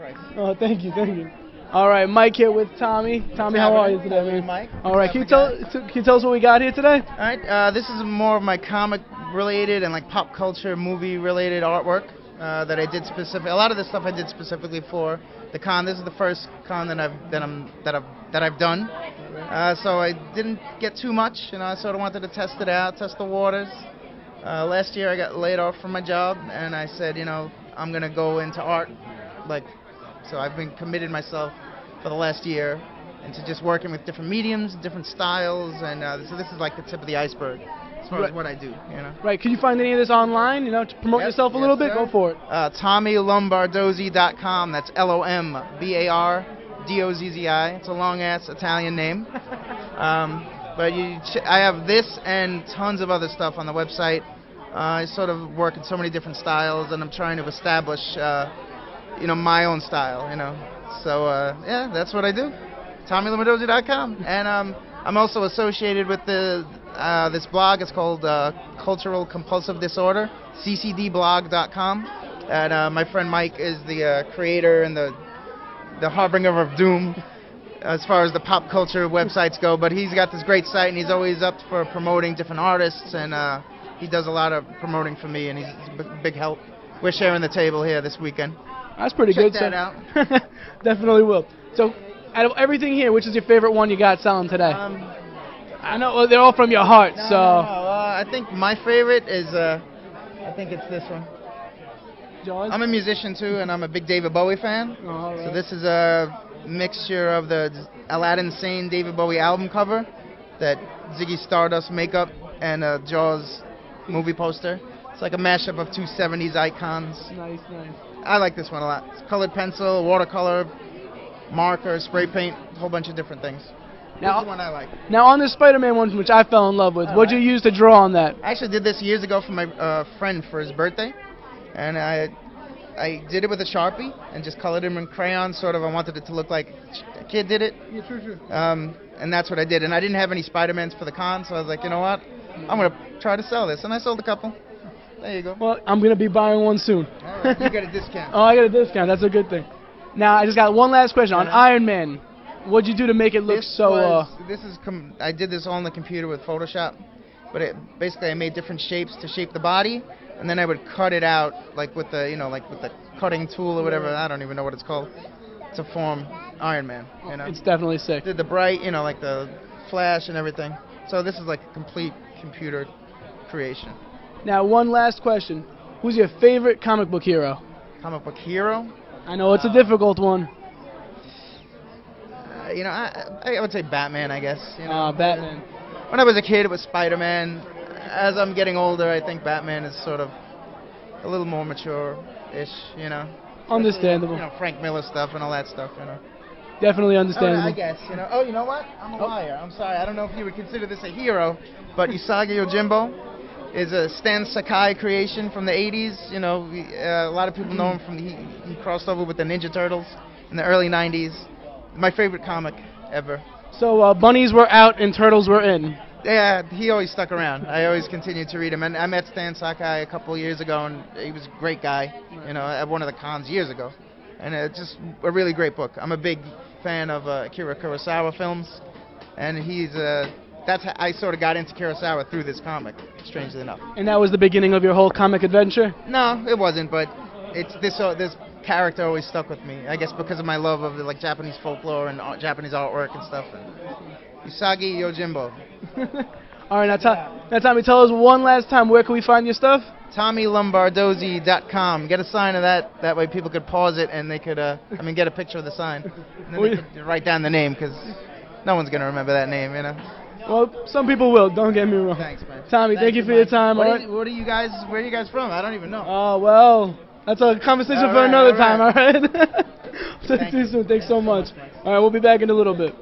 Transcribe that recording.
price. Oh, thank you, thank you. All right, Mike here with Tommy. Tommy, how are you today, man? Mike. All right, can you tell us what we got here today? All right, this is more of my comic-related and like pop culture, movie-related artwork that I did specific. A lot of this stuff I did specifically for the con. This is the first con that I've done. So I didn't get too much. You know, I sort of wanted to test it out, test the waters. Last year I got laid off from my job, and I said, you know, I'm gonna go into art, like. So I've been committed myself for the last year into just working with different mediums, different styles, and so this is like the tip of the iceberg as far as what I do. You know. Right. Can you find any of this online? You know, to promote yourself a little bit. Go for it. TommyLombardozzi.com. That's Lombardozzi. It's a long ass Italian name. But I have this and tons of other stuff on the website. I sort of work in so many different styles, and I'm trying to establish. You know, my own style, you know. So, yeah, that's what I do. TommyLombardozzi.com. And I'm also associated with this blog. It's called Cultural Compulsive Disorder, ccdblog.com. And my friend Mike is the creator and the harbinger of doom as far as the pop culture websites go. But he's got this great site, and he's always up for promoting different artists. And he does a lot of promoting for me, and he's a big help. We're sharing the table here this weekend. That's pretty good. Check that out. Definitely will. So, out of everything here, which is your favorite one you got selling today? I know they're all from your heart, so. I think my favorite is, I think it's this one. Jaws? I'm a musician too, and I'm a big David Bowie fan. Oh, right. So this is a mixture of the Aladdin Sane David Bowie album cover, that Ziggy Stardust makeup, and a Jaws movie poster. It's like a mashup of two 70s icons. Nice, nice. I like this one a lot. It's colored pencil, watercolor, marker, spray paint, a whole bunch of different things. Now, this is the one I like. Now, on this Spider-Man one, which I fell in love with, what'd you use to draw on that? I actually did this years ago for my friend for his birthday, and I did it with a Sharpie and just colored him in crayon, sort of. I wanted it to look like a kid did it. Yeah, sure. And that's what I did. And I didn't have any Spider-Mans for the con, so I was like, you know what? I'm going to try to sell this. And I sold a couple. There you go. Well, I'm going to be buying one soon. All right, you got a discount. Oh, I got a discount. That's a good thing. Now, I just got one last question. On Iron Man, what'd you do to make it look I did this all on the computer with Photoshop. But basically I made different shapes to shape the body, and then I would cut it out like with the, like with the cutting tool or whatever. I don't even know what it's called, to form Iron Man. You know. It's definitely sick. Did the bright, like the flash and everything. So this is like a complete computer creation. Now, one last question. Who's your favorite comic book hero? Comic book hero? I know it's a difficult one. I would say Batman, I guess. Batman. When I was a kid, it was Spider-Man. As I'm getting older, I think Batman is sort of a little more mature-ish, Understandable. Frank Miller stuff and all that stuff, Definitely understandable. I guess, Oh, you know what? I'm a liar. I'm sorry. I don't know if you would consider this a hero, but Usagi Yojimbo is a Stan Sakai creation from the 80s. A lot of people know him from he crossed over with the Ninja Turtles in the early 90s. My favorite comic ever. So bunnies were out and turtles were in. Yeah, he always stuck around. I always continued to read him. And I met Stan Sakai a couple years ago, and he was a great guy, at one of the cons years ago. And it's just a really great book. I'm a big fan of Akira Kurosawa films, and that's how I sort of got into Kurosawa through this comic, strangely enough. And that was the beginning of your whole comic adventure? No, it wasn't, but it's this character always stuck with me. I guess because of my love of Japanese folklore and Japanese artwork and stuff. Usagi Yojimbo. All right, now Tommy, tell us one last time, where can we find your stuff? TommyLombardozzi.com. Get a sign of that. That way people could pause it and they could, get a picture of the sign. And then they could write down the name, because no one's going to remember that name, Well, some people will. Don't get me wrong. Thanks, man. Tommy, thank you for your time. Where are you guys from? I don't even know. Oh, well, that's a conversation for another time, all right? See you soon. Thanks so much. All right, we'll be back in a little bit.